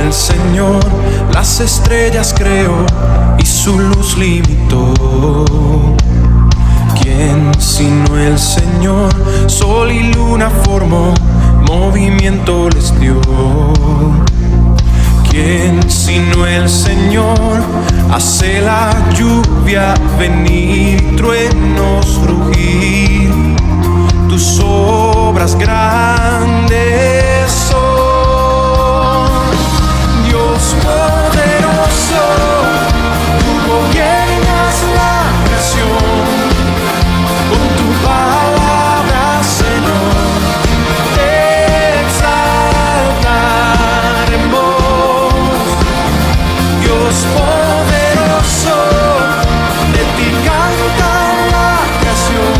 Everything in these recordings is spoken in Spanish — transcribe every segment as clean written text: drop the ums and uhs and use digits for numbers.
Señor, las estrellas creó y su luz limitó. ¿Quién sino el Señor? Sol y luna formó, movimiento les dio. ¿Quién sino el Señor? Hace la lluvia venir, truenos rugir, tus obras grandes son. Dios poderoso, tú gobiernas la creación, con tu palabra, Señor, te exaltaremos. Dios poderoso, de ti canta la creación,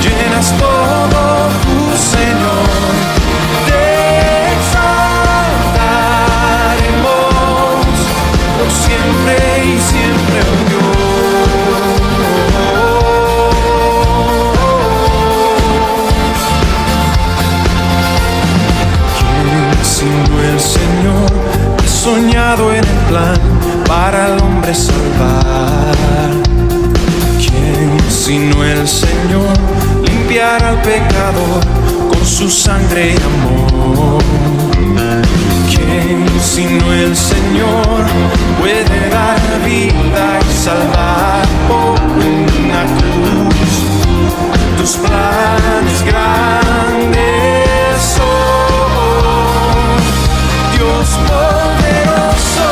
llenas todo tu Señor. Siempre y siempre, oh Dios. ¿Quién sino el Señor ha soñado en el plan para el hombre salvar? ¿Quién sino el Señor limpiará al pecador con su sangre y amor? ¿Quién sino el Señor puede dar vida y salvar por una cruz? Tus planes grandes son. Dios poderoso,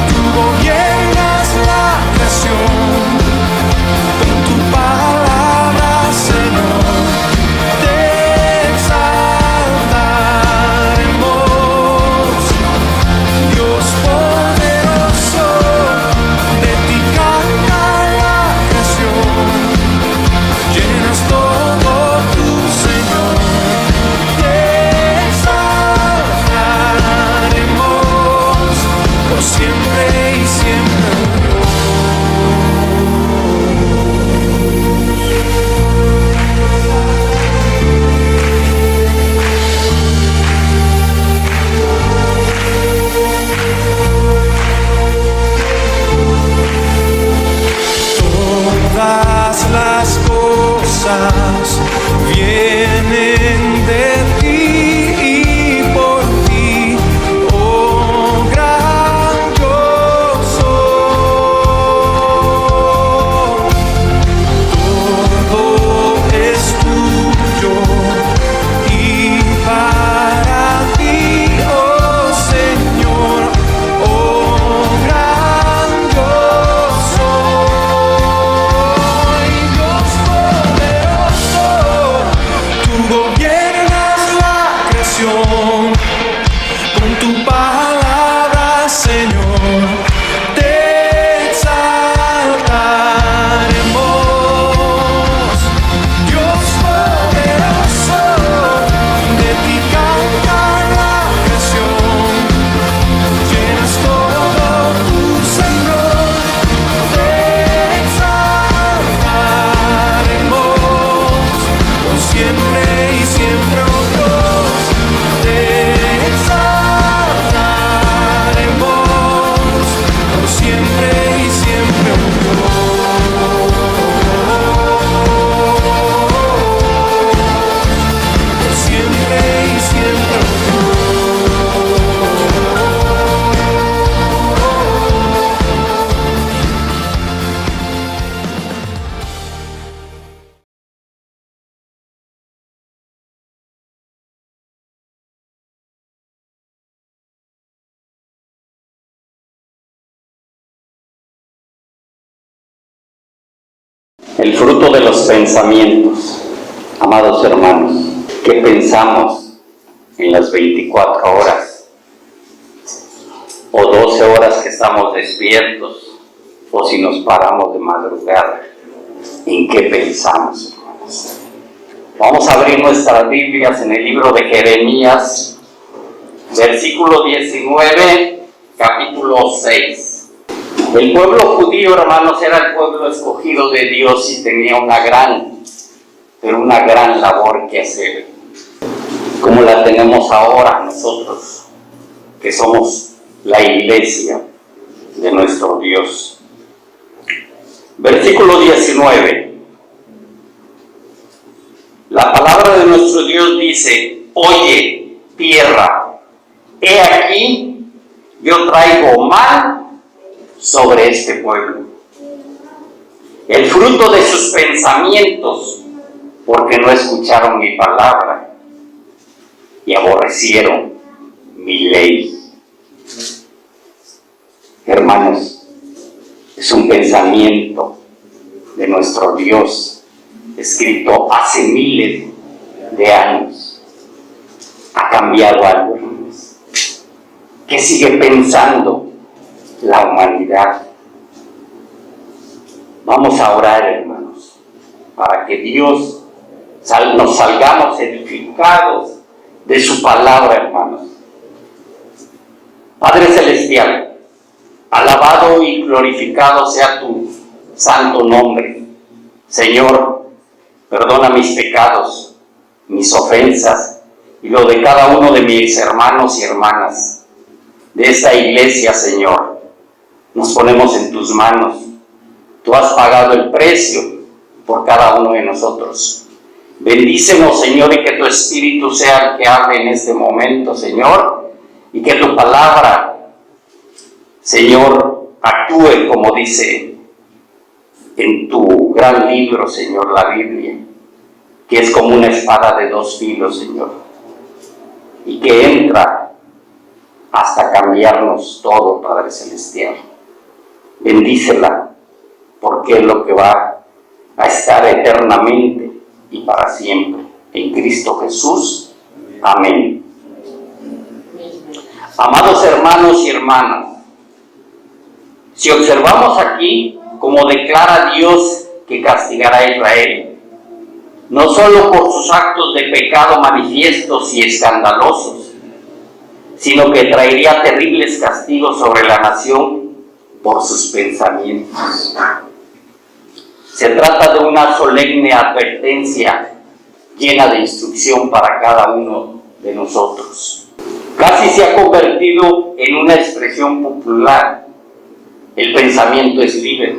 tú gobiernas la creación, con tu palabra, Señor, te exaltaremos. Dios poderoso, de ti canta la creación, llenas todo tu Señor, te exaltaremos por siempre y siempre. Todas las cosas vienen de ti y por ti, oh gran yo soy. Todo es tuyo y para ti, oh Señor, oh gran yo soy. Dios poderoso, El fruto de los pensamientos. Amados hermanos, ¿qué pensamos en las 24 horas o 12 horas que estamos despiertos, o si nos paramos de madrugada? ¿En qué pensamos, hermanos? Vamos a abrir nuestras Biblias en el libro de Jeremías, versículo 19, capítulo 6. El pueblo judío, hermanos, era el pueblo escogido de Dios y tenía una gran labor que hacer, como la tenemos ahora nosotros, que somos la iglesia de nuestro Dios. Versículo 19. La palabra de nuestro Dios dice: oye, tierra, he aquí, yo traigo mal sobre este pueblo, el fruto de sus pensamientos, porque no escucharon mi palabra y aborrecieron mi ley. Hermanos, es un pensamiento de nuestro Dios, escrito hace miles de años. Ha cambiado algo, hermanos. ¿Qué sigue pensando la humanidad? Vamos a orar, hermanos, para que Dios nos salgamos edificados de su palabra, hermanos. Padre Celestial, alabado y glorificado sea tu santo nombre. Señor, perdona mis pecados, mis ofensas y lo de cada uno de mis hermanos y hermanas de esta iglesia, Señor. Nos ponemos en tus manos. Tú has pagado el precio por cada uno de nosotros. Bendícenos, Señor, y que tu Espíritu sea el que hable en este momento, Señor, y que tu palabra, Señor, actúe como dice en tu gran libro, Señor, la Biblia, que es como una espada de dos filos, Señor, y que entra hasta cambiarnos todo, Padre Celestial. Bendícela, porque es lo que va a estar eternamente y para siempre. En Cristo Jesús. Amén. Amados hermanos y hermanas, si observamos aquí, como declara Dios que castigará a Israel, no solo por sus actos de pecado manifiestos y escandalosos, sino que traería terribles castigos sobre la nación por sus pensamientos. Se trata de una solemne advertencia llena de instrucción para cada uno de nosotros. Casi se ha convertido en una expresión popular: el pensamiento es libre.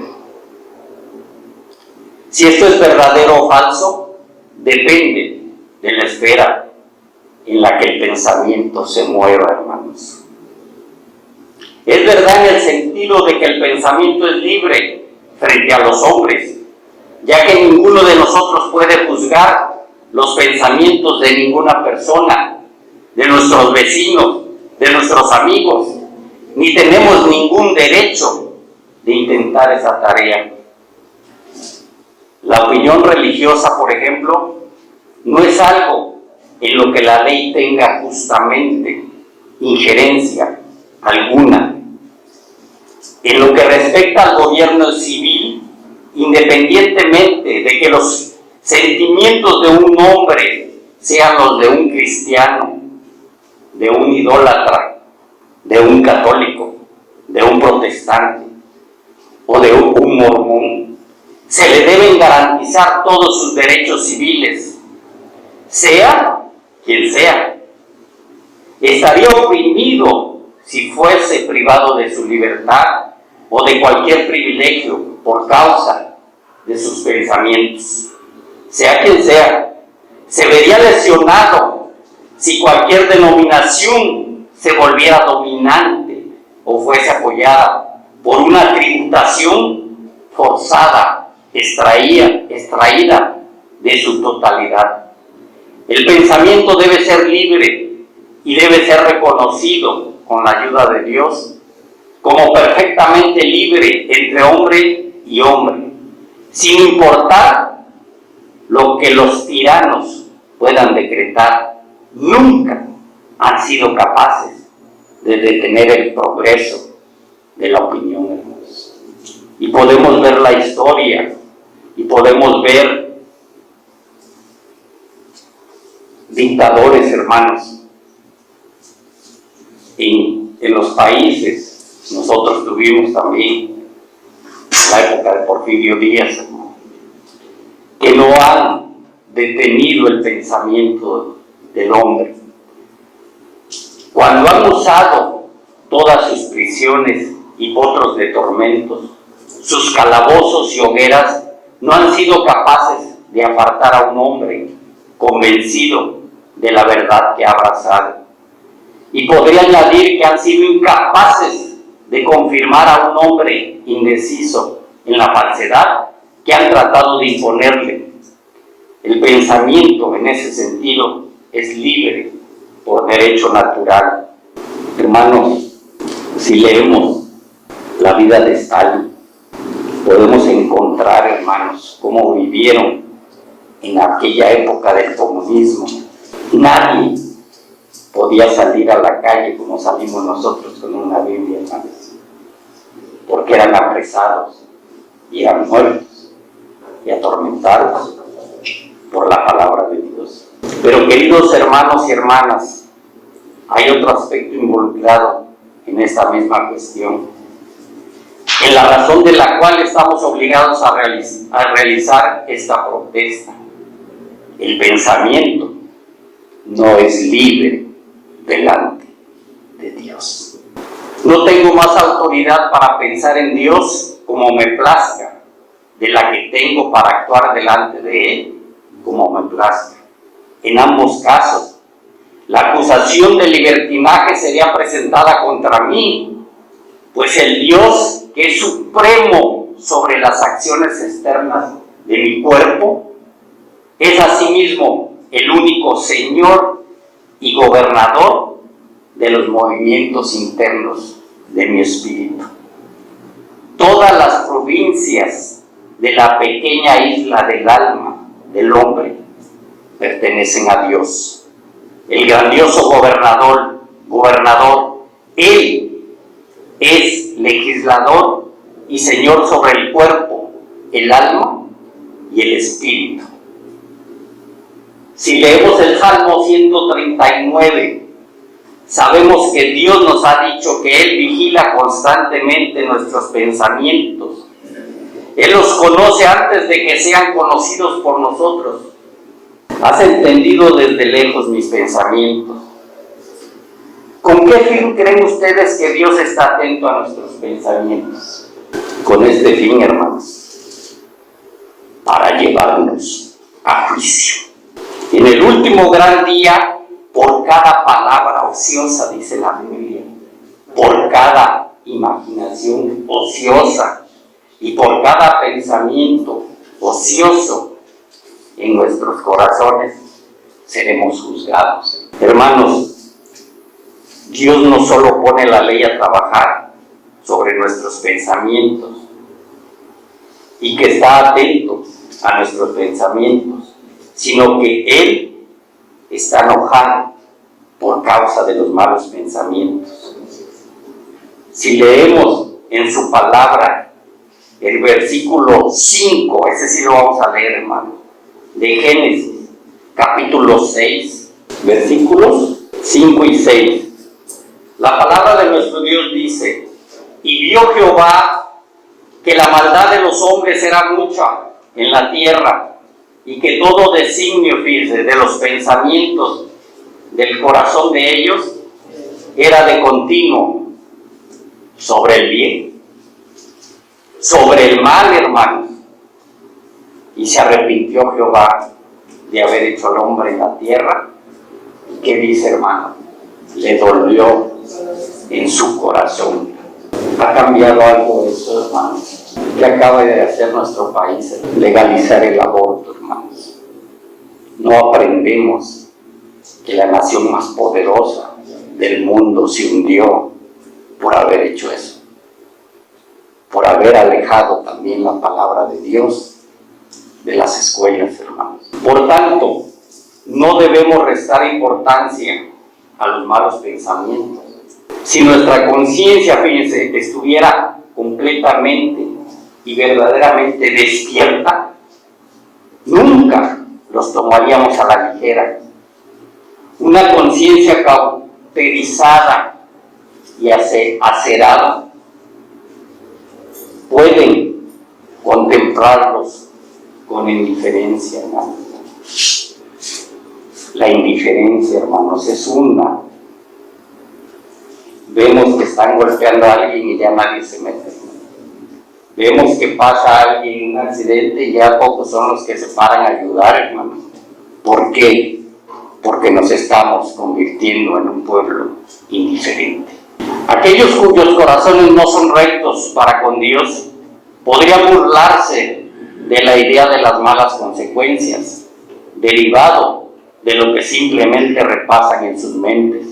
Si esto es verdadero o falso, depende de la esfera en la que el pensamiento se mueva, hermanos. Es verdad en el sentido de que el pensamiento es libre frente a los hombres, ya que ninguno de nosotros puede juzgar los pensamientos de ninguna persona, de nuestros vecinos, de nuestros amigos, ni tenemos ningún derecho de intentar esa tarea. La opinión religiosa, por ejemplo, no es algo en lo que la ley tenga justamente injerencia alguna. En lo que respecta al gobierno civil, independientemente de que los sentimientos de un hombre sean los de un cristiano, de un idólatra, de un católico, de un protestante o de un mormón, se le deben garantizar todos sus derechos civiles, sea quien sea. Estaría oprimido si fuese privado de su libertad o de cualquier privilegio por causa de sus pensamientos. Sea quien sea, se vería lesionado si cualquier denominación se volviera dominante o fuese apoyada por una tributación forzada, extraída de su totalidad. El pensamiento debe ser libre y debe ser reconocido con la ayuda de Dios como perfectamente libre entre hombre y hombre, sin importar lo que los tiranos puedan decretar, nunca han sido capaces de detener el progreso de la opinión, hermanos. Y podemos ver la historia, y podemos ver dictadores, hermanos, en los países. Nosotros tuvimos también la época de Porfirio Díaz, hermano, que no han detenido el pensamiento del hombre. Cuando han usado todas sus prisiones y potros de tormentos, sus calabozos y hogueras, no han sido capaces de apartar a un hombre convencido de la verdad que ha abrazado. Y podría añadir que han sido incapaces de confirmar a un hombre indeciso en la falsedad que han tratado de imponerle. El pensamiento en ese sentido es libre por derecho natural. Hermanos, si leemos la vida de Stalin, podemos encontrar, hermanos, cómo vivieron en aquella época del comunismo. Nadie podía salir a la calle como salimos nosotros con una Biblia, hermanos, porque eran apresados y eran muertos y atormentados por la palabra de Dios. Pero, queridos hermanos y hermanas, hay otro aspecto involucrado en esta misma cuestión, en la razón de la cual estamos obligados a realizar esta protesta. El pensamiento no es libre delante de Dios. No tengo más autoridad para pensar en Dios como me plazca de la que tengo para actuar delante de Él como me plazca. En ambos casos, la acusación de libertinaje sería presentada contra mí, pues el Dios que es supremo sobre las acciones externas de mi cuerpo es asimismo el único Señor y gobernador de los movimientos internos de mi espíritu. Todas las provincias de la pequeña isla del alma del hombre pertenecen a Dios, el grandioso gobernador. Él es legislador y Señor sobre el cuerpo, el alma y el espíritu. Si leemos el Salmo 139, sabemos que Dios nos ha dicho que Él vigila constantemente nuestros pensamientos. Él los conoce antes de que sean conocidos por nosotros. ¿Has entendido desde lejos mis pensamientos? ¿Con qué fin creen ustedes que Dios está atento a nuestros pensamientos? Con este fin, hermanos, para llevarnos a juicio. En el último gran día, por cada palabra ociosa, dice la Biblia, por cada imaginación ociosa y por cada pensamiento ocioso en nuestros corazones, seremos juzgados. Hermanos, Dios no solo pone la ley a trabajar sobre nuestros pensamientos y que está atento a nuestros pensamientos, sino que Él está enojado por causa de los malos pensamientos. Si leemos en su palabra el versículo 5, ese sí lo vamos a leer, hermano, de Génesis, capítulo 6, versículos 5 y 6. La palabra de nuestro Dios dice: y vio Jehová que la maldad de los hombres era mucha en la tierra, y que todo designio, fíjese, de los pensamientos del corazón de ellos era de continuo sobre el bien, sobre el mal, hermanos. Y se arrepintió Jehová de haber hecho al hombre en la tierra. ¿Y qué dice, hermano? Le dolió en su corazón. ¿Ha cambiado algo eso, hermanos? ¿Qué acaba de hacer nuestro país? Legalizar el aborto, hermanos. No aprendemos que la nación más poderosa del mundo se hundió por haber hecho eso, por haber alejado también la palabra de Dios de las escuelas, hermanos. Por tanto, no debemos restar importancia a los malos pensamientos. Si nuestra conciencia, fíjense, estuviera completamente y verdaderamente despierta, nunca los tomaríamos a la ligera. Una conciencia cauterizada y acerada pueden contemplarlos con indiferencia, hermanos. La indiferencia, hermanos, es una. Vemos que están golpeando a alguien y ya nadie se mete. Vemos que pasa alguien un accidente y ya pocos son los que se paran a ayudar, hermanos. ¿Por qué? Porque nos estamos convirtiendo en un pueblo indiferente. Aquellos cuyos corazones no son rectos para con Dios podrían burlarse de la idea de las malas consecuencias, derivado de lo que simplemente repasan en sus mentes.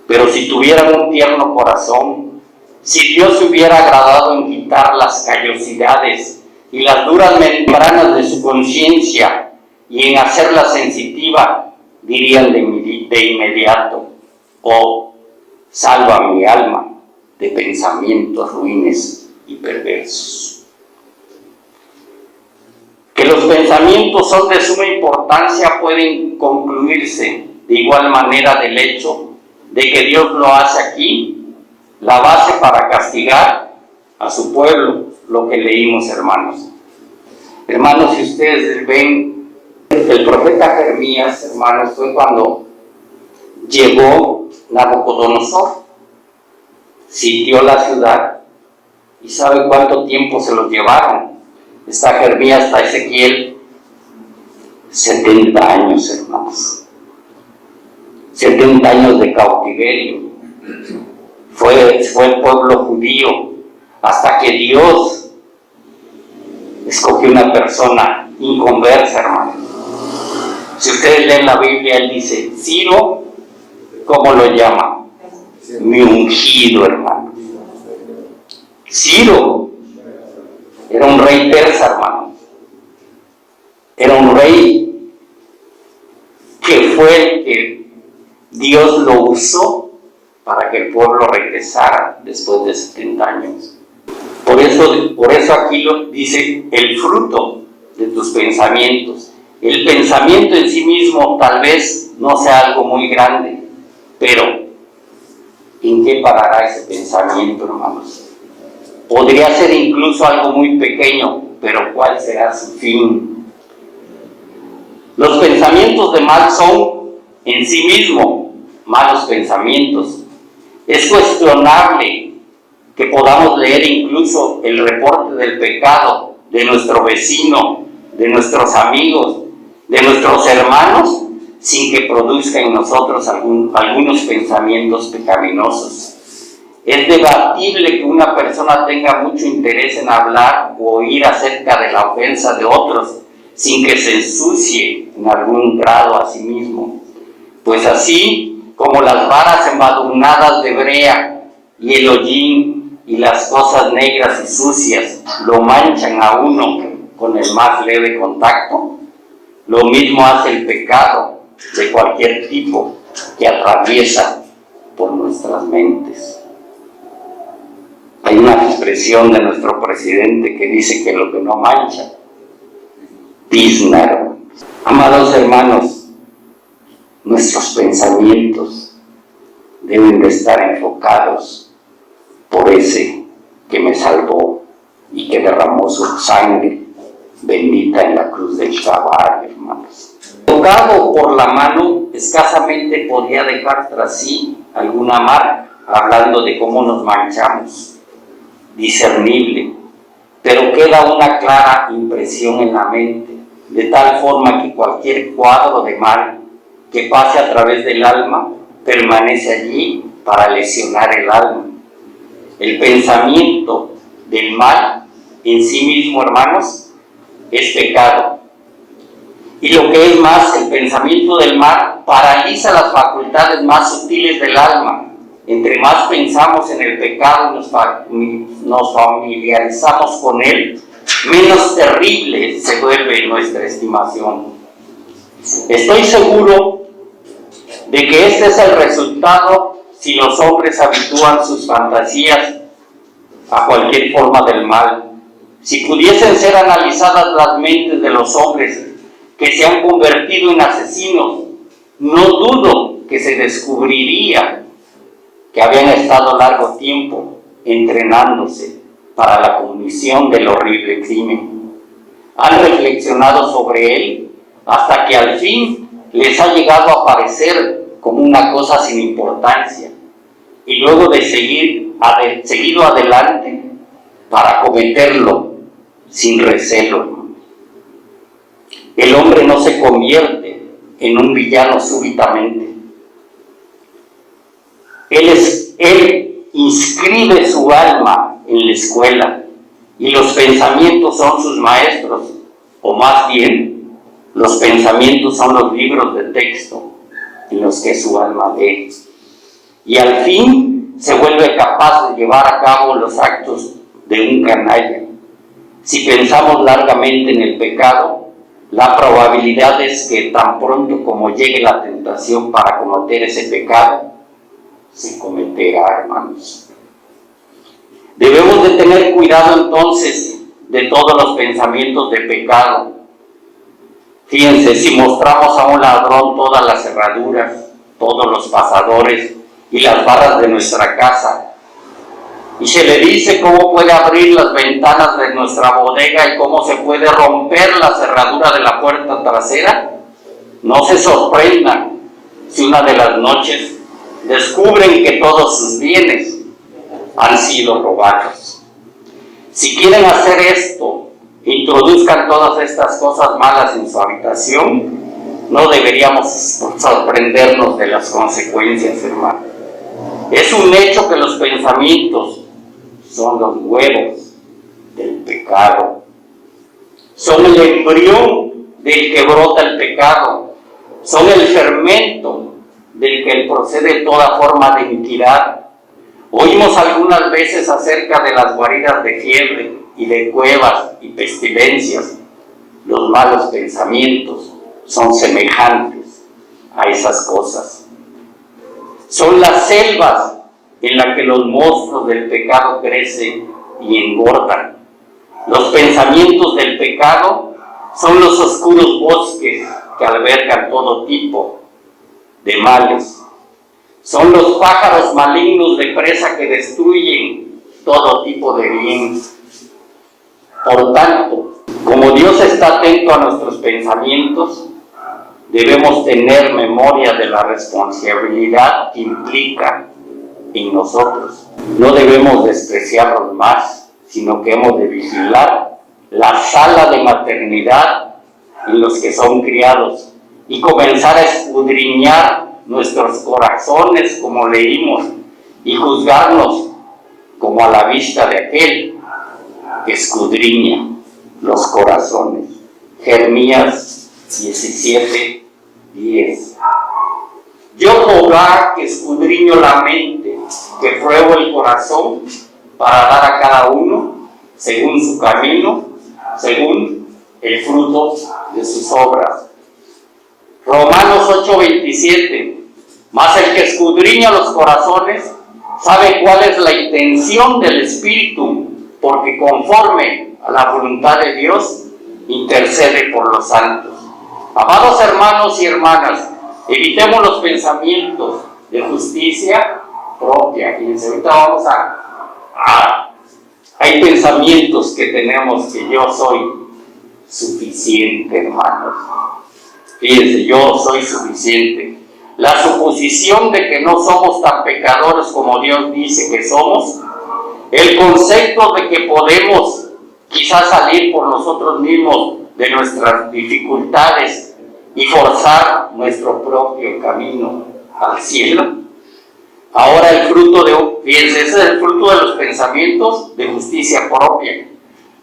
Pero si tuvieran un tierno corazón, si Dios se hubiera agradado en quitar las callosidades y las duras membranas de su conciencia y en hacerla sensitiva, dirían de inmediato: oh, salva mi alma de pensamientos ruines y perversos. Que los pensamientos son de suma importancia pueden concluirse de igual manera del hecho de que Dios lo hace aquí, la base para castigar a su pueblo, lo que leímos, hermanos. Hermanos, si ustedes ven, el profeta Jeremías, hermanos, fue cuando llegó Nabucodonosor, sitió la ciudad, y ¿sabe cuánto tiempo se los llevaron? Está Jeremías hasta Ezequiel, 70 años, hermanos. 70 años de cautiverio. Fue el pueblo judío hasta que Dios escogió una persona inconversa, hermano. Si ustedes leen la Biblia, él dice: Ciro, ¿cómo lo llama? Mi ungido, hermano. Ciro era un rey persa, hermano. Era un rey que fue el que Dios lo usó para que el pueblo regresara después de 70 años. Por eso aquí lo dice: el fruto de tus pensamientos. El pensamiento en sí mismo tal vez no sea algo muy grande, pero ¿en qué parará ese pensamiento, hermanos? Podría ser incluso algo muy pequeño, pero ¿cuál será su fin? Los pensamientos de mal son en sí mismos malos pensamientos. Es cuestionable que podamos leer incluso el reporte del pecado de nuestro vecino, de nuestros amigos, de nuestros hermanos, sin que produzca en nosotros algunos pensamientos pecaminosos. Es debatible que una persona tenga mucho interés en hablar o oír acerca de la ofensa de otros, sin que se ensucie en algún grado a sí mismo. Pues así como las varas embadurnadas de brea y el hollín y las cosas negras y sucias lo manchan a uno con el más leve contacto, lo mismo hace el pecado de cualquier tipo que atraviesa por nuestras mentes. Hay una expresión de nuestro presidente que dice que lo que no mancha, tizna. Amados hermanos, nuestros pensamientos deben de estar enfocados por ese que me salvó y que derramó su sangre bendita en la cruz del Calvario, hermanos. Tocado por la mano, escasamente podía dejar tras sí alguna marca, hablando de cómo nos manchamos, discernible, pero queda una clara impresión en la mente, de tal forma que cualquier cuadro de mal que pase a través del alma permanece allí para lesionar el alma. El pensamiento del mal en sí mismo, hermanos, es pecado. Y lo que es más, el pensamiento del mal paraliza las facultades más sutiles del alma. Entre más pensamos en el pecado, nos familiarizamos con él, menos terrible se vuelve nuestra estimación. Estoy seguro de que este es el resultado si los hombres habitúan sus fantasías a cualquier forma del mal. Si pudiesen ser analizadas las mentes de los hombres que se han convertido en asesinos, no dudo que se descubriría que habían estado largo tiempo entrenándose para la comisión del horrible crimen. Han reflexionado sobre él hasta que al fin les ha llegado a parecer como una cosa sin importancia, y luego de seguido adelante para cometerlo sin recelo. El hombre no se convierte en un villano súbitamente. Él inscribe su alma en la escuela y los pensamientos son sus maestros, o más bien, los pensamientos son los libros de texto en los que su alma lee. Y al fin se vuelve capaz de llevar a cabo los actos de un canalla. Si pensamos largamente en el pecado, la probabilidad es que tan pronto como llegue la tentación para cometer ese pecado, se cometerá, hermanos. Debemos de tener cuidado entonces de todos los pensamientos de pecado. Fíjense, si mostramos a un ladrón todas las cerraduras, todos los pasadores y las barras de nuestra casa, y se le dice cómo puede abrir las ventanas de nuestra bodega y cómo se puede romper la cerradura de la puerta trasera, no se sorprendan si una de las noches descubren que todos sus bienes han sido robados. Si quieren hacer esto, introduzcan todas estas cosas malas en su habitación, no deberíamos sorprendernos de las consecuencias, hermano. Es un hecho que los pensamientos son los huevos del pecado. Son el embrión del que brota el pecado. Son el fermento del que procede toda forma de iniquidad. Oímos algunas veces acerca de las guaridas de fiebre y de cuevas y pestilencias. Los malos pensamientos son semejantes a esas cosas. Son las selvas en las que los monstruos del pecado crecen y engordan. Los pensamientos del pecado son los oscuros bosques que albergan todo tipo de males. Son los pájaros malignos de presa que destruyen todo tipo de bien. Por tanto, como Dios está atento a nuestros pensamientos, debemos tener memoria de la responsabilidad que implica en nosotros. No debemos despreciarlos más, sino que hemos de vigilar la sala de maternidad en los que son criados y comenzar a escudriñar nuestros corazones, como leímos, y juzgarnos como a la vista de aquel que escudriña los corazones. Jeremías 17:10. Yo, Jehová, que escudriño la mente, que pruebo el corazón, para dar a cada uno según su camino, según el fruto de sus obras. Romanos 8:27. Mas el que escudriña los corazones sabe cuál es la intención del Espíritu, porque conforme a la voluntad de Dios intercede por los santos. Amados hermanos y hermanas, evitemos los pensamientos de justicia propia. Fíjense, ahorita vamos hay pensamientos que tenemos que yo soy suficiente, hermanos. Fíjense, yo soy suficiente. La suposición de que no somos tan pecadores como Dios dice que somos, el concepto de que podemos quizás salir por nosotros mismos de nuestras dificultades y forzar nuestro propio camino al cielo. Ahora el fruto fíjense, ese es el fruto de los pensamientos de justicia propia.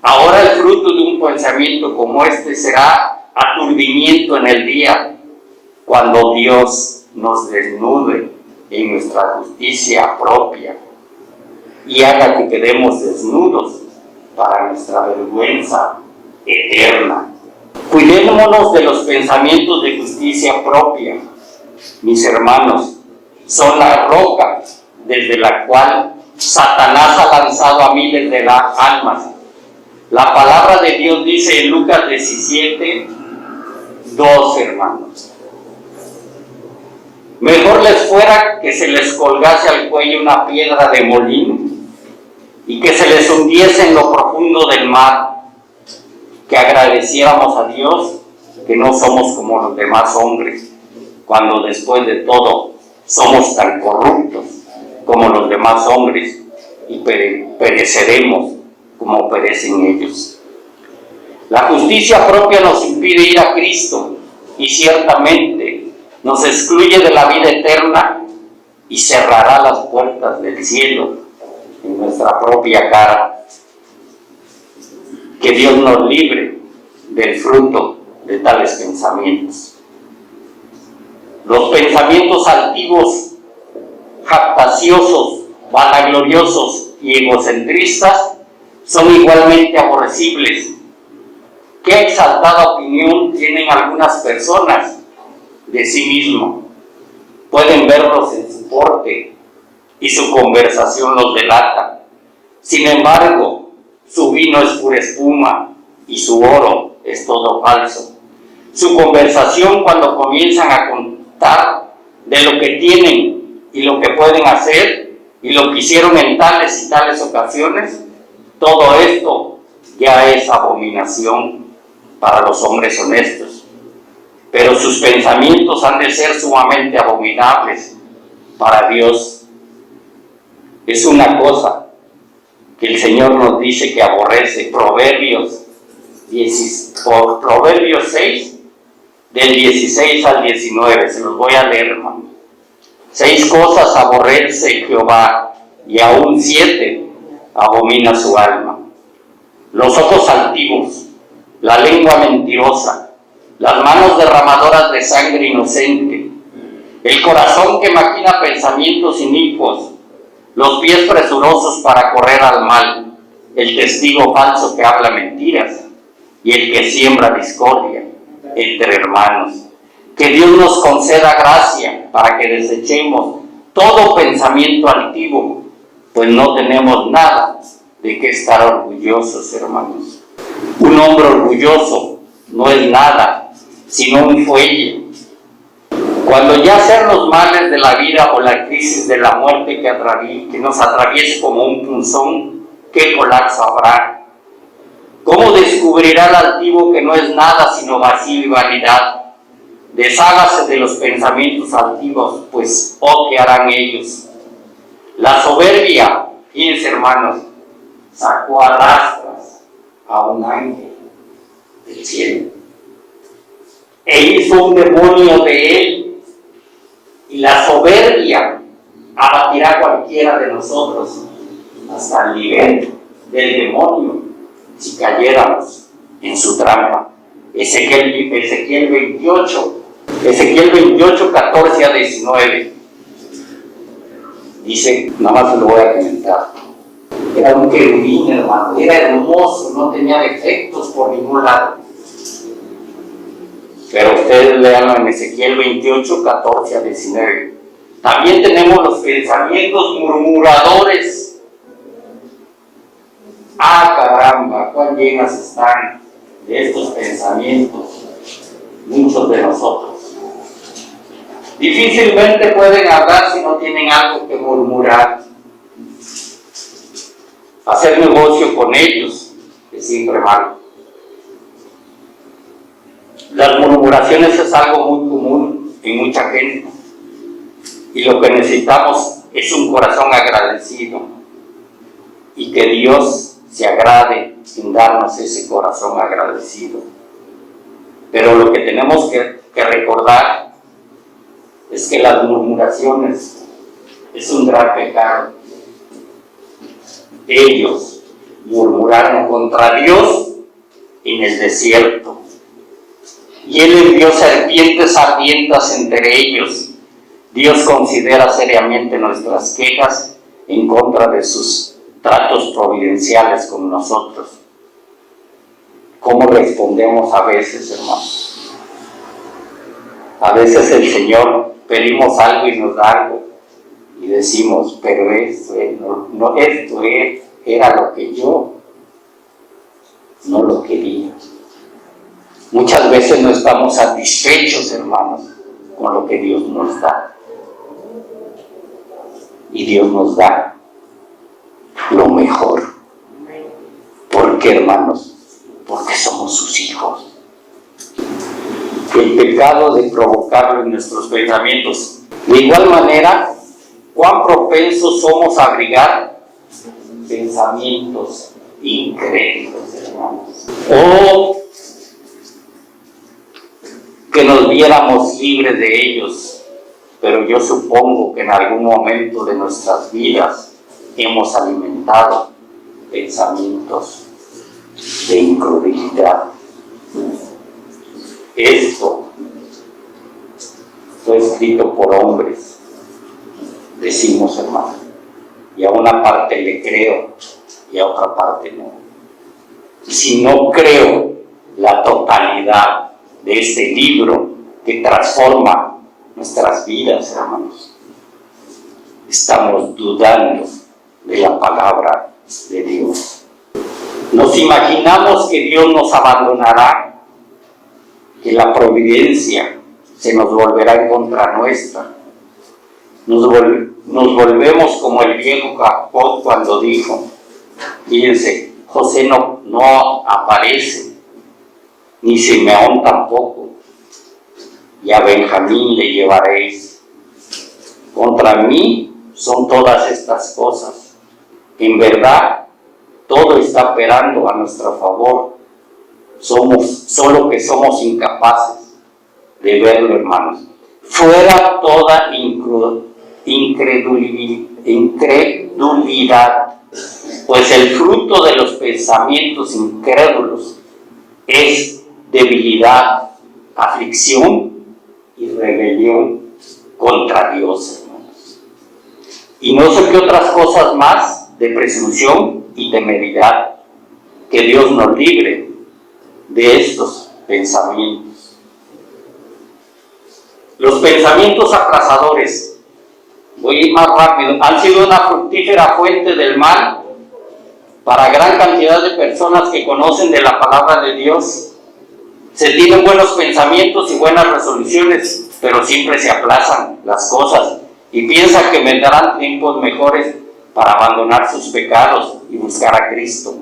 Ahora el fruto de un pensamiento como este será aturdimiento en el día, cuando Dios nos desnude en nuestra justicia propia y haga que quedemos desnudos para nuestra vergüenza eterna. Cuidémonos de los pensamientos de justicia propia. Mis hermanos, son la roca desde la cual Satanás ha lanzado a miles de almas. La palabra de Dios dice en Lucas 17, 2, hermanos. Mejor les fuera que se les colgase al cuello una piedra de molino y que se les hundiese en lo profundo del mar, que agradeciéramos a Dios que no somos como los demás hombres, cuando después de todo somos tan corruptos como los demás hombres y pereceremos como perecen ellos. La justicia propia nos impide ir a Cristo y ciertamente nos excluye de la vida eterna y cerrará las puertas del cielo en nuestra propia cara. Que Dios nos libre del fruto de tales pensamientos. Los pensamientos altivos, jactanciosos, vanagloriosos y egocentristas son igualmente aborrecibles. ¿Qué exaltada opinión tienen algunas personas de sí mismo? Pueden verlos en su porte y su conversación los delata. Sin embargo, su vino es pura espuma y su oro es todo falso. Su conversación, cuando comienzan a contar de lo que tienen y lo que pueden hacer y lo que hicieron en tales y tales ocasiones, todo esto ya es abominación para los hombres honestos. Pero sus pensamientos han de ser sumamente abominables para Dios. Es una cosa que el Señor nos dice que aborrece. Proverbios 6, del 16 al 19, se los voy a leer, hermano. 6 cosas aborrece Jehová, y aún 7 abomina su alma: los ojos altivos, la lengua mentirosa, las manos derramadoras de sangre inocente, el corazón que maquina pensamientos inicuos, los pies presurosos para correr al mal, el testigo falso que habla mentiras y el que siembra discordia entre hermanos. Que Dios nos conceda gracia para que desechemos todo pensamiento altivo, pues no tenemos nada de qué estar orgullosos, hermanos. Un hombre orgulloso no es nada, sino un fuelle. Cuando ya sean los males de la vida o la crisis de la muerte que nos atraviese como un punzón, ¿qué colapso habrá? ¿Cómo descubrirá el altivo que no es nada sino vacío y vanidad? Deshágase de los pensamientos altivos, pues ¿qué harán ellos? La soberbia, fíjense, hermanos, sacó a rastras a un ángel del cielo e hizo un demonio de él. Y la soberbia abatirá a cualquiera de nosotros hasta el nivel del demonio si cayéramos en su trampa. Ezequiel 28, 14 a 19. Dice, nada más se lo voy a comentar. Era un querubín, hermano, era hermoso, no tenía defectos por ningún lado. Pero ustedes leanlo en Ezequiel 28, 14 a 19. También tenemos los pensamientos murmuradores. Caramba, cuán llenas están de estos pensamientos muchos de nosotros. Difícilmente pueden hablar si no tienen algo que murmurar. Hacer negocio con ellos es siempre malo. Las murmuraciones es algo muy común en mucha gente, y lo que necesitamos es un corazón agradecido, y que Dios se agrade en darnos ese corazón agradecido. Pero lo que tenemos que recordar es que las murmuraciones es un gran pecado. Ellos murmuraron contra Dios en el desierto, y Él envió serpientes ardientes entre ellos. Dios considera seriamente nuestras quejas en contra de sus tratos providenciales con nosotros. ¿Cómo respondemos a veces, hermanos? A veces el Señor pedimos algo y nos da algo y decimos, pero esto era lo que yo no lo quería. Muchas veces no estamos satisfechos, hermanos, con lo que Dios nos da. Y Dios nos da lo mejor. ¿Por qué, hermanos? Porque somos sus hijos. El pecado de provocarlo en nuestros pensamientos. De igual manera, ¿cuán propensos somos a abrigar pensamientos incrédulos, hermanos? O que nos viéramos libres de ellos, pero yo supongo que en algún momento de nuestras vidas hemos alimentado pensamientos de incredulidad. Esto fue escrito por hombres, decimos, hermano, y a una parte le creo y a otra parte no. Si no creo la totalidad de este libro que transforma nuestras vidas, hermanos, estamos dudando de la palabra de Dios. Nos imaginamos que Dios nos abandonará, que la providencia se nos volverá en contra nuestra. Nos volvemos como el viejo Jacob cuando dijo, fíjense, José no aparece, ni Simeón tampoco, y a Benjamín le llevaréis. Contra mí son todas estas cosas. En verdad, todo está operando a nuestro favor. Solo que somos incapaces de verlo, hermanos. Fuera toda incredulidad, pues el fruto de los pensamientos incrédulos es debilidad, aflicción y rebelión contra Dios, hermanos. Y no sé qué otras cosas más de presunción y temeridad. Que Dios nos libre de estos pensamientos. Los pensamientos atrasadores, voy a ir más rápido, han sido una fructífera fuente del mal para gran cantidad de personas que conocen de la palabra de Dios. Se tienen buenos pensamientos y buenas resoluciones, pero siempre se aplazan las cosas y piensan que vendrán tiempos mejores para abandonar sus pecados y buscar a Cristo.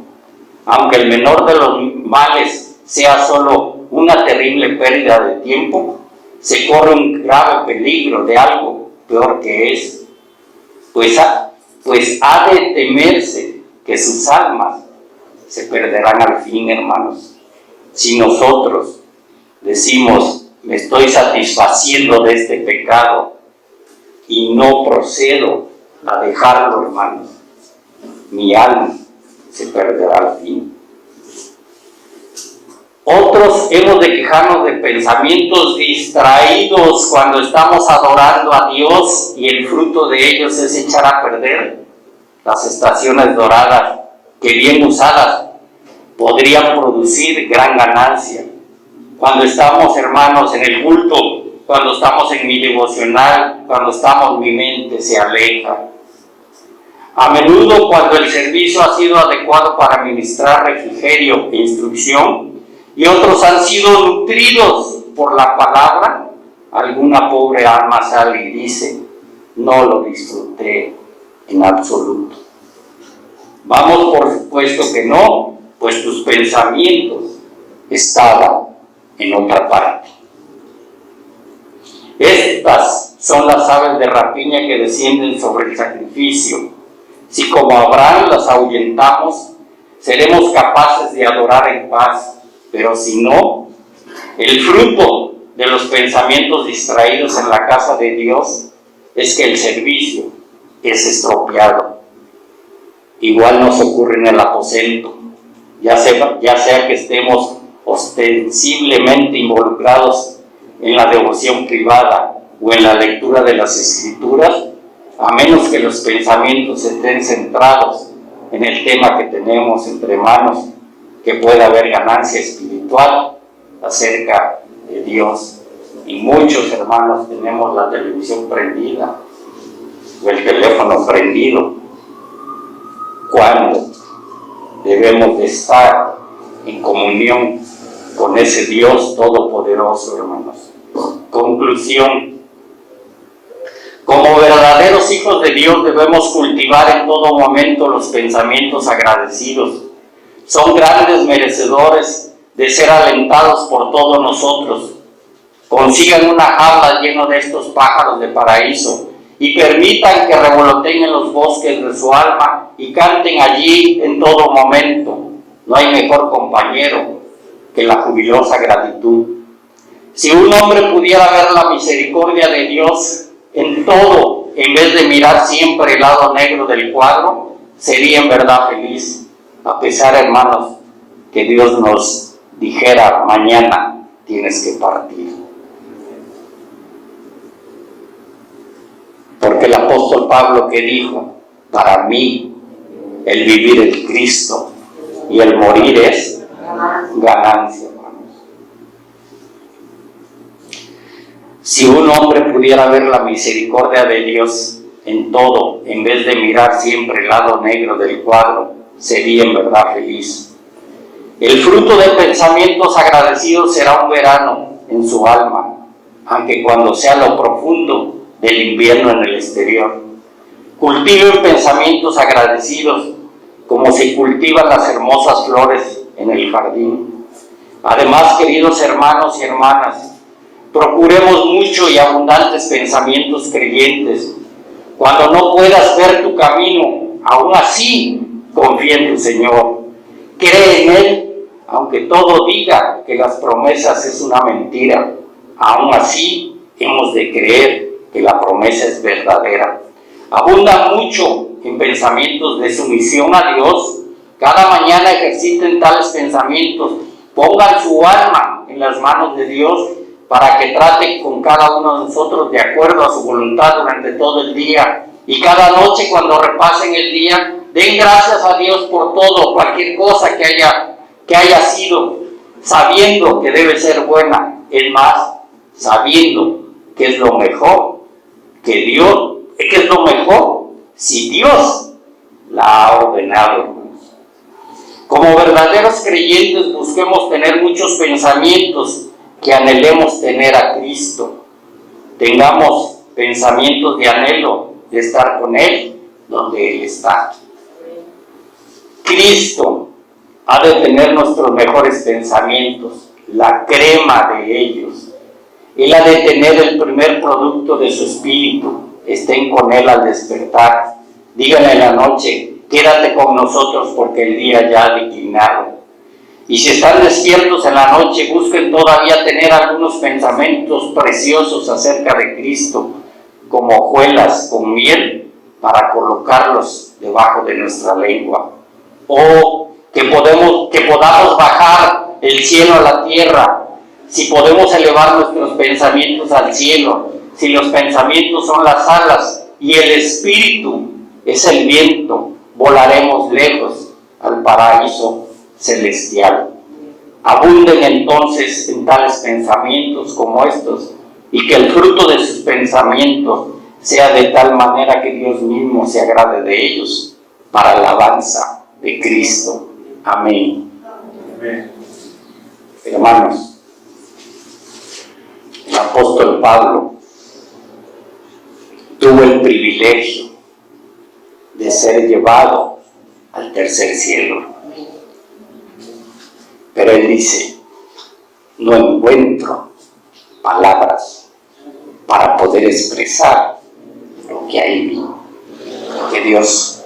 Aunque el menor de los males sea solo una terrible pérdida de tiempo, se corre un grave peligro de algo peor que es, pues ha de temerse que sus almas se perderán al fin, hermanos. Si nosotros decimos, me estoy satisfaciendo de este pecado y no procedo a dejarlo, hermanos, mi alma se perderá al fin. Otros hemos de quejarnos de pensamientos distraídos cuando estamos adorando a Dios y el fruto de ellos es echar a perder las estaciones doradas que bien usadas podrían producir gran ganancia. Cuando estamos, hermanos, en el culto, cuando estamos en mi devocional, cuando estamos, mi mente se aleja. A menudo, cuando el servicio ha sido adecuado para ministrar refrigerio e instrucción, y otros han sido nutridos por la palabra, alguna pobre alma sale y dice, no lo disfruté en absoluto. Vamos, por supuesto que no, pues tus pensamientos estaban en otra parte. Estas son las aves de rapiña que descienden sobre el sacrificio. Si como Abraham las ahuyentamos, seremos capaces de adorar en paz. Pero si no, el fruto de los pensamientos distraídos en la casa de Dios es que el servicio es estropeado. Igual nos ocurre en el aposento, ya sea que estemos ostensiblemente involucrados en la devoción privada o en la lectura de las Escrituras, a menos que los pensamientos estén centrados en el tema que tenemos entre manos, que pueda haber ganancia espiritual acerca de Dios. Y muchos hermanos tenemos la televisión prendida o el teléfono prendido, cuando debemos de estar en comunión con ese Dios todopoderoso, hermanos. Conclusión: como verdaderos hijos de Dios debemos cultivar en todo momento los pensamientos agradecidos. Son grandes merecedores de ser alentados por todos nosotros. Consigan una jaula llena de estos pájaros de paraíso y permitan que revoloteen en los bosques de su alma y canten allí en todo momento. No hay mejor compañero que la jubilosa gratitud. Si un hombre pudiera ver la misericordia de Dios en todo, en vez de mirar siempre el lado negro del cuadro, sería en verdad feliz. A pesar, hermanos, que Dios nos dijera: mañana tienes que partir. Porque el apóstol Pablo, que dijo: para mí el vivir es Cristo y el morir es ganancia, hermanos. Si un hombre pudiera ver la misericordia de Dios en todo, en vez de mirar siempre el lado negro del cuadro, sería en verdad feliz. El fruto de pensamientos agradecidos será un verano en su alma, aunque cuando sea lo profundo del invierno en el exterior. Cultiven pensamientos agradecidos como se cultivan las hermosas flores en el jardín. Además, queridos hermanos y hermanas, procuremos mucho y abundantes pensamientos creyentes. Cuando no puedas ver tu camino, aún así confía en tu Señor. Cree en Él, aunque todo diga que las promesas es una mentira. Aún así hemos de creer que la promesa es verdadera. Abundan mucho en pensamientos de sumisión a Dios. Cada mañana ejerciten tales pensamientos. Pongan su alma en las manos de Dios para que trate con cada uno de nosotros de acuerdo a su voluntad durante todo el día. Y cada noche, cuando repasen el día, den gracias a Dios por todo, cualquier cosa que haya sido, sabiendo que debe ser buena. Es más, sabiendo que es lo mejor que Dios, que es lo mejor si Dios la ha ordenado, hermanos. Como verdaderos creyentes, busquemos tener muchos pensamientos que anhelemos tener a Cristo. Tengamos pensamientos de anhelo de estar con Él donde Él está. Cristo ha de tener nuestros mejores pensamientos, la crema de ellos. Él ha de tener el primer producto de su espíritu. Estén con Él al despertar. Díganle en la noche: quédate con nosotros porque el día ya ha declinado. Y si están despiertos en la noche, busquen todavía tener algunos pensamientos preciosos acerca de Cristo, como hojuelas con miel, para colocarlos debajo de nuestra lengua. O que podamos bajar el cielo a la tierra. Si podemos elevar nuestros pensamientos al cielo, si los pensamientos son las alas y el espíritu es el viento, volaremos lejos al paraíso celestial. Abunden entonces en tales pensamientos como estos, y que el fruto de sus pensamientos sea de tal manera que Dios mismo se agrade de ellos, para alabanza de Cristo. Amén. Amén. Hermanos, el apóstol Pablo tuvo el privilegio de ser llevado al tercer cielo. Pero él dice: no encuentro palabras para poder expresar lo que ahí vi. Que Dios